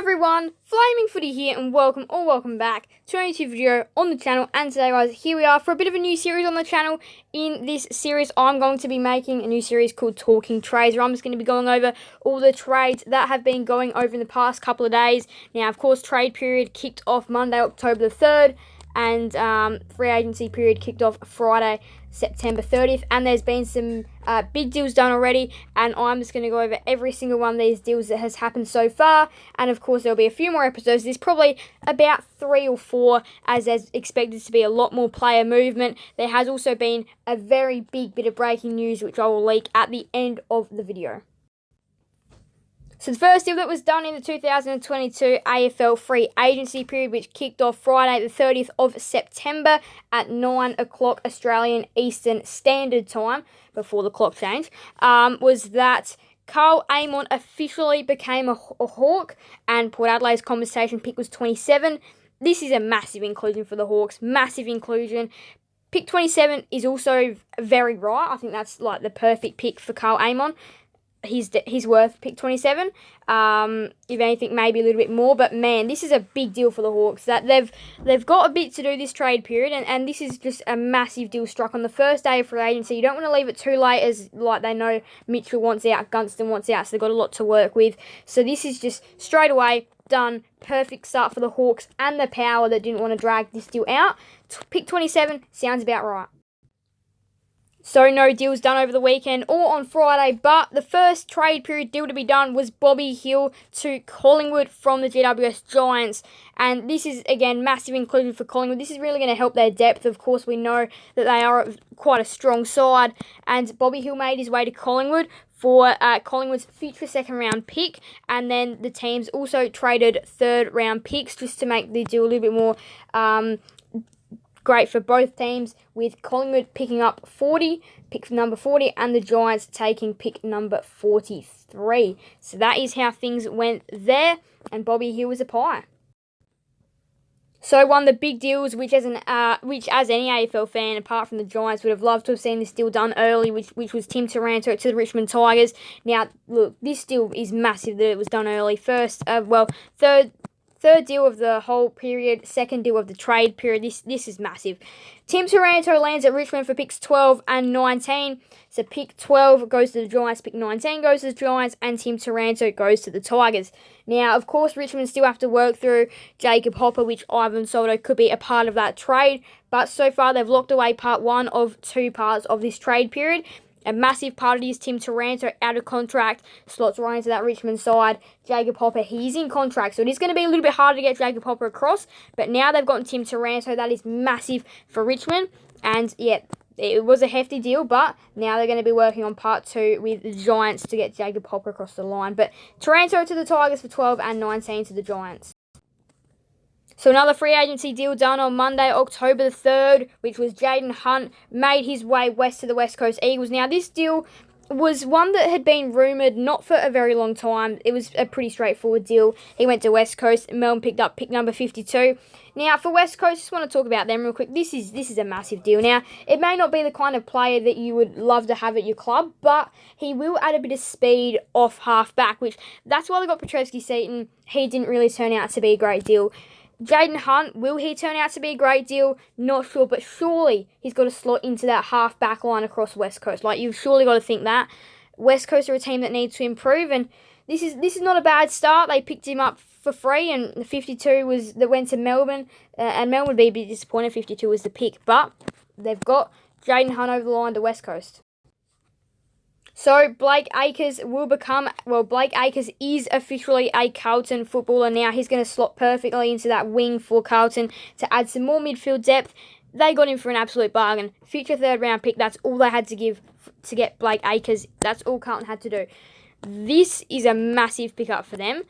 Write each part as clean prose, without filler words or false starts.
everyone, Flaming Footy here and welcome back to a new video on the channel. And today guys, here we are for a bit of a new series on the channel. In this series, I'm going to be making a new series called Talking Trades, where I'm just going to be going over all the trades that have been going over in the past couple of days. Now, of course, trade period kicked off Monday, October the 3rd, and free agency period kicked off Friday, September 30th, and there's been some big deals done already, and I'm just going to go over every single one of these deals that has happened so far. And of course there'll be a few more episodes. There's probably about 3 or 4, as there's expected to be a lot more player movement. There has also been a very big bit of breaking news, which I will leak at the end of the video. So the first deal that was done in the 2022 AFL free agency period, which kicked off Friday the 30th of September at 9 o'clock Australian Eastern Standard Time, before the clock change, was that Karl Amon officially became a Hawk, and Port Adelaide's compensation pick was 27. This is a massive inclusion for the Hawks, massive inclusion. Pick 27 is also very right. I think that's like the perfect pick for Karl Amon. He's worth pick 27. If anything, maybe a little bit more. But man, this is a big deal for the Hawks. That they've got a bit to do this trade period, and this is just a massive deal struck on the first day of free agency. You don't want to leave it too late, as like they know Mitchell wants out, Gunston wants out, so they've got a lot to work with. So this is just straight away done. Perfect start for the Hawks and the Power that didn't want to drag this deal out. Pick 27 sounds about right. So no deals done over the weekend or on Friday, but the first trade period deal to be done was Bobby Hill to Collingwood from the GWS Giants. And this is, again, massive inclusion for Collingwood. This is really going to help their depth. Of course, we know that they are quite a strong side. And Bobby Hill made his way to Collingwood for Collingwood's future second-round pick. And then the teams also traded third-round picks just to make the deal a little bit more great for both teams, with Collingwood picking up pick number 40, and the Giants taking pick number 43. So that is how things went there, and Bobby Hill was a pie. So one of the big deals, which as any AFL fan, apart from the Giants, would have loved to have seen this deal done early, which was Tim Taranto to the Richmond Tigers. Now, look, this deal is massive that it was done early. Third deal of the whole period, second deal of the trade period. This is massive. Tim Taranto lands at Richmond for picks 12 and 19. So pick 12 goes to the Giants, pick 19 goes to the Giants, and Tim Taranto goes to the Tigers. Now, of course, Richmond still have to work through Jacob Hopper, which Ivan Soldo could be a part of that trade. But so far, they've locked away part 1 of 2 parts of this trade period. A massive part of it is Tim Taranto out of contract, slots right into that Richmond side. Jacob Hopper, he's in contract, so it is going to be a little bit harder to get Jacob Hopper across. But now they've gotten Tim Taranto, that is massive for Richmond. And yeah, it was a hefty deal, but now they're going to be working on part 2 with the Giants to get Jacob Hopper across the line. But Taranto to the Tigers for 12 and 19 to the Giants. So another free agency deal done on Monday, October the 3rd, which was Jaden Hunt made his way west to the West Coast Eagles. Now, this deal was one that had been rumoured not for a very long time. It was a pretty straightforward deal. He went to West Coast. Melbourne picked up pick number 52. Now, for West Coast, just want to talk about them real quick. This is a massive deal. Now, it may not be the kind of player that you would love to have at your club, but he will add a bit of speed off half-back, which that's why they got Petrevski-Seton. He didn't really turn out to be a great deal. Jaden Hunt, will he turn out to be a great deal? Not sure, but surely he's got to slot into that half-back line across West Coast. Like, you've surely got to think that. West Coast are a team that needs to improve, and this is not a bad start. They picked him up for free, and the 52 that went to Melbourne, and Melbourne would be a bit disappointed. 52 was the pick, but they've got Jaden Hunt over the line to West Coast. So Blake Acres is officially a Carlton footballer now. He's going to slot perfectly into that wing for Carlton to add some more midfield depth. They got him for an absolute bargain. Future third-round pick, that's all they had to give to get Blake Acres. That's all Carlton had to do. This is a massive pickup for them.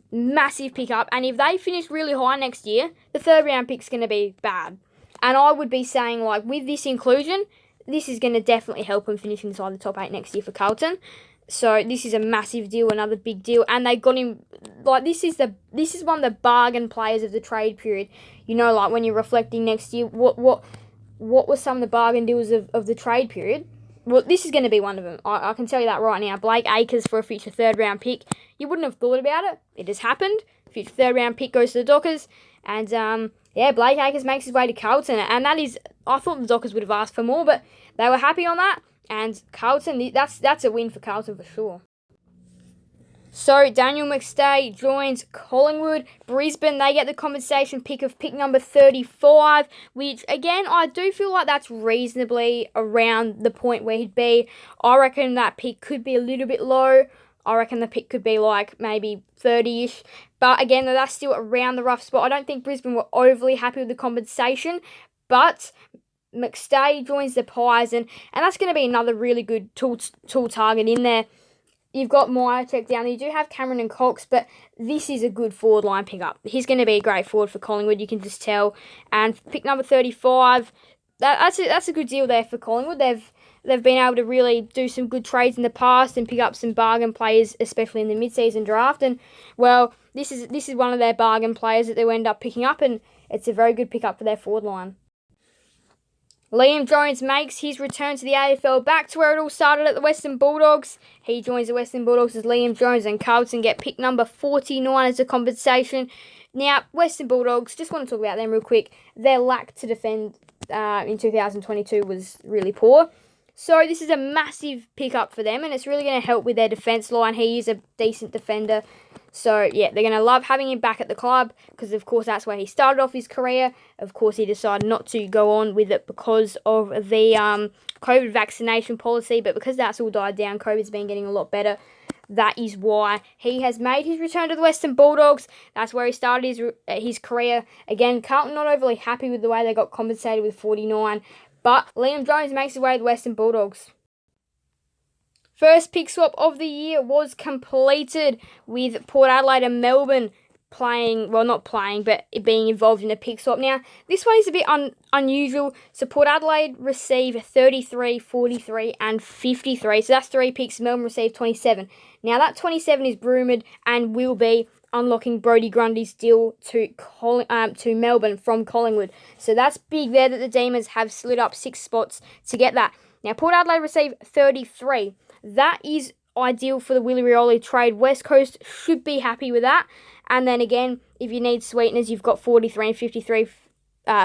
Massive pickup. And if they finish really high next year, the third-round pick's going to be bad. And I would be saying, like, with this inclusion, this is going to definitely help him finish inside the top 8 next year for Carlton. So this is a massive deal, another big deal. And they got him, like, this is one of the bargain players of the trade period. You know, like, when you're reflecting next year, what were some of the bargain deals of the trade period? Well, this is going to be one of them. I can tell you that right now. Blake Acres for a future third-round pick. You wouldn't have thought about it. It has happened. future third round pick goes to the Dockers. And, yeah, Blake Acres makes his way to Carlton. And that is, I thought the Dockers would have asked for more, but they were happy on that. And Carlton, that's a win for Carlton for sure. So, Daniel McStay joins Collingwood. Brisbane, they get the compensation pick of pick number 35, which, again, I do feel like that's reasonably around the point where he'd be. I reckon that pick could be a little bit low. I reckon the pick could be like maybe 30-ish. But, again, that's still around the rough spot. I don't think Brisbane were overly happy with the compensation. But McStay joins the Pies, and that's going to be another really good tool target in there. You've got Meyer checked down. You do have Cameron and Cox, but this is a good forward line pickup. He's going to be a great forward for Collingwood, you can just tell. And pick number 35, that's a good deal there for Collingwood. They've been able to really do some good trades in the past and pick up some bargain players, especially in the mid-season draft. And, well, this is one of their bargain players that they'll end up picking up, and it's a very good pickup for their forward line. Liam Jones makes his return to the AFL, back to where it all started at the Western Bulldogs. He joins the Western Bulldogs as Liam Jones, and Carlton get pick number 49 as a compensation. Now, Western Bulldogs, just want to talk about them real quick. Their lack to defend in 2022 was really poor. So this is a massive pickup for them, and it's really going to help with their defence line. He is a decent defender. So, yeah, they're going to love having him back at the club because, of course, that's where he started off his career. Of course, he decided not to go on with it because of the COVID vaccination policy, but because that's all died down, COVID's been getting a lot better. That is why he has made his return to the Western Bulldogs. That's where he started his career. Again, Carlton not overly happy with the way they got compensated with 49, but Liam Jones makes his way to the Western Bulldogs. First pick swap of the year was completed with Port Adelaide and Melbourne not playing, but being involved in a pick swap. Now, this one is a bit unusual. So Port Adelaide receive 33, 43, and 53. So that's 3 picks. Melbourne receive 27. Now, that 27 is rumoured and will be unlocking Brodie Grundy's deal to Melbourne from Collingwood. So that's big there that the Demons have slid up 6 spots to get that. Now, Port Adelaide receive 33. That is ideal for the Willie Rioli trade. West Coast should be happy with that. And then again, if you need sweeteners, you've got 43 and 53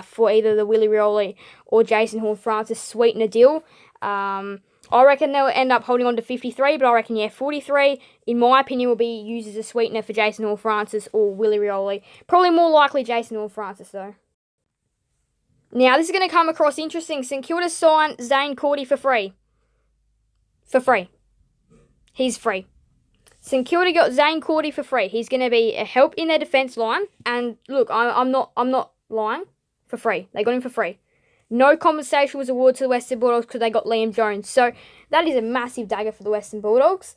for either the Willie Rioli or Jason Horne-Francis sweetener deal. I reckon they'll end up holding on to 53, but I reckon, 43, in my opinion, will be used as a sweetener for Jason Horne-Francis or Willie Rioli. Probably more likely Jason Horne-Francis, though. Now, this is going to come across interesting. St Kilda signed Zane Cordy for free. He's free. St Kilda got Zane Cordy for free. He's going to be a help in their defence line. And look, I'm not lying. For free. They got him for free. No compensation was awarded to the Western Bulldogs because they got Liam Jones. So that is a massive dagger for the Western Bulldogs.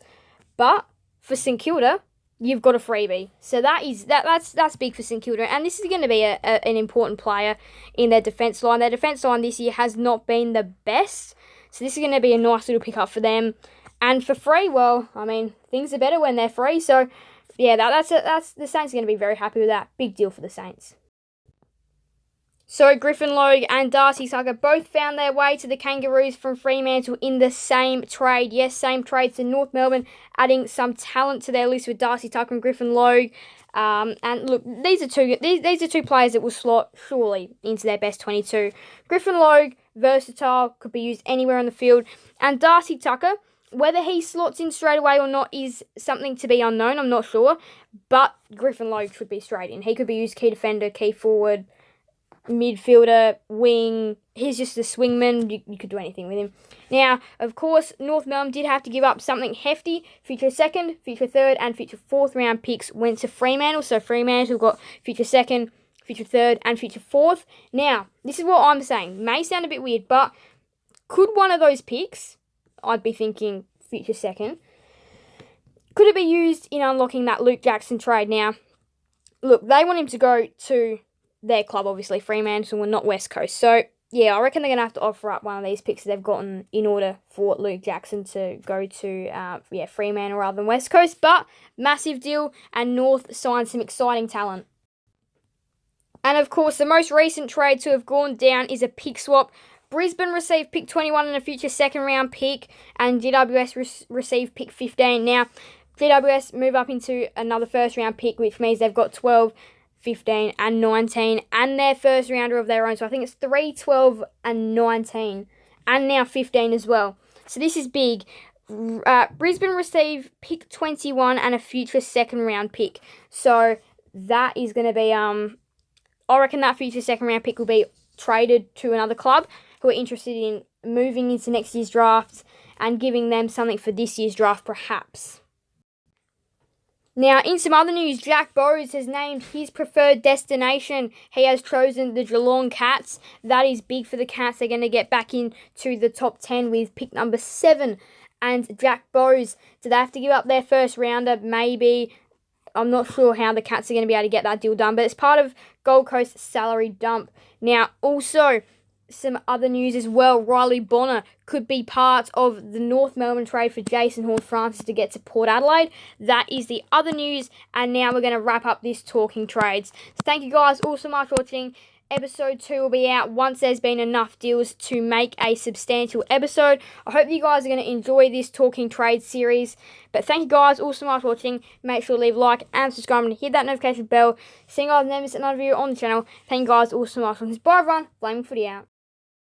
But for St Kilda, you've got a freebie. So that's big for St Kilda. And this is going to be an important player in their defence line. Their defence line this year has not been the best. So this is going to be a nice little pickup for them. And for free, well, I mean, things are better when they're free. So, yeah, that's the Saints are going to be very happy with that. Big deal for the Saints. So, Griffin Logue and Darcy Tucker both found their way to the Kangaroos from Fremantle in the same trade. Yes, same trade to North Melbourne, adding some talent to their list with Darcy Tucker and Griffin Logue. And look, these are two players that will slot surely into their best 22. Griffin Logue, versatile, could be used anywhere on the field. And Darcy Tucker, whether he slots in straight away or not is something to be unknown, I'm not sure. But Griffin Logue should be straight in. He could be used key defender, key forward, midfielder, wing. He's just a swingman. You could do anything with him. Now, of course, North Melbourne did have to give up something hefty. Future second, future third, and future fourth round picks went to Fremantle. So Fremantle got future second, future third, and future fourth. Now, this is what I'm saying. May sound a bit weird, but could one of those picks, I'd be thinking future second, could it be used in unlocking that Luke Jackson trade? Now, look, they want him to go to their club, obviously, Fremantle, and not West Coast. So, yeah, I reckon they're going to have to offer up one of these picks that they've gotten in order for Luke Jackson to go to Fremantle rather than West Coast. But, massive deal, and North signed some exciting talent. And, of course, the most recent trade to have gone down is a pick swap. Brisbane received pick 21 and a future second round pick, and GWS received pick 15. Now, GWS move up into another first round pick, which means they've got 12, 15 and 19 and their first rounder of their own. So I think it's 3, 12 and 19 and now 15 as well. So this is big. Brisbane receive pick 21 and a future second round pick. So that is going to be, I reckon that future second round pick will be traded to another club who are interested in moving into next year's drafts and giving them something for this year's draft perhaps. Now, in some other news, Jack Bowes has named his preferred destination. He has chosen the Geelong Cats. That is big for the Cats. They're going to get back into the top 10 with pick number 7. And Jack Bowes, do they have to give up their first rounder? Maybe. I'm not sure how the Cats are going to be able to get that deal done, but it's part of Gold Coast's salary dump. Now, also, some other news as well. Riley Bonner could be part of the North Melbourne trade for Jason Horne-Francis to get to Port Adelaide. That is the other news, and now we're going to wrap up this Talking Trades. So thank you guys all so much for watching. Episode 2 will be out once there's been enough deals to make a substantial episode. I hope you guys are going to enjoy this Talking Trades series. But thank you guys all so much for watching. Make sure to leave a like and subscribe and hit that notification bell. See you guys never miss another video on the channel. Thank you guys all so much. Bye everyone. Blaming Footy out.